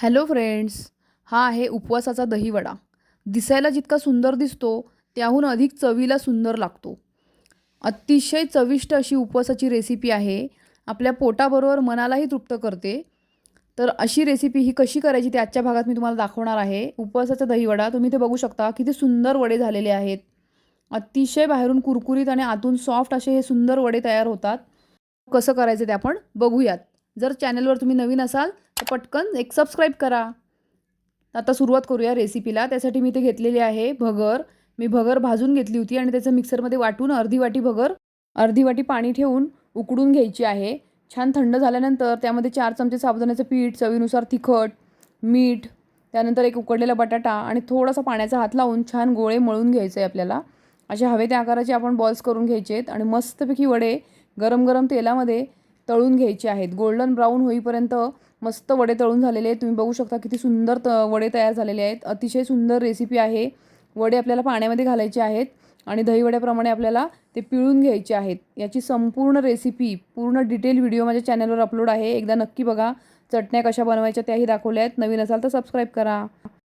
Hello friends. हा आहे उपवासाचा दहीवडा. दिसायला जितका सुंदर दिसतो त्याहून अधिक चवीला सुंदर लागतो. अतिशय चविष्ट अशी उपवासाची रेसिपी आहे. आपल्या पोटाबरोबर मनालाही तृप्त करते. तर अशी रेसिपी ही कशी करायची ते आजच्या भागात मी तुम्हाला दाखवणार आहे. उपवासाचा दहीवडा तुम्ही ते बघू शकता, किती सुंदर वडे झालेले आहेत. अतिशय बाहेरून कुरकुरीत आणि आतून सॉफ्ट असे हे सुंदर वडे तयार होतात. कसं करायचं ते आपण बघूयात. जर चॅनलवर तुम्ही नवीन असाल तर पटकन एक सबस्क्राईब करा. आता सुरुवात करूया रेसिपीला. त्यासाठी मी इथे घेतलेली आहे भगर. मी भगर भाजून घेतली होती आणि त्याचं मिक्सरमध्ये वाटून अर्धी वाटी भगर, अर्धी वाटी पाणी ठेवून उकडून घ्यायची आहे. छान थंड झाल्यानंतर त्यामध्ये 4 चमचे साबुदाण्याचं पीठ, चवीनुसार तिखट, मीठ, त्यानंतर एक उकडलेला बटाटा आणि थोडासा पाण्याचा हात लावून छान गोळे मळून घ्यायचे आहे आपल्याला. असे हवे त्या आकाराचे आपण बॉल्स करून घ्यायचे आहेत आणि मस्तपैकी वडे गरम गरम तेलामध्ये तळून घ्यायचे आहेत. गोल्डन ब्राऊन होईपर्यंत मस्त वडे तळून झालेले आहेत. तुम्ही बघू शकता किती सुंदर वडे तयार झालेले आहेत. अतिशय सुंदर रेसिपी आहे. वडे आपल्याला पाण्यामध्ये घालायचे आहेत आणि दहीवड्याप्रमाणे आपल्याला ते पिळून घ्यायचे आहेत. याची संपूर्ण रेसिपी, पूर्ण डिटेल व्हिडिओ माझ्या चॅनलवर अपलोड आहे. एकदा नक्की बघा. चटण्या कशा बनवायच्या त्याही दाखवल्या आहेत. नवीन असाल तर सबस्क्राईब करा.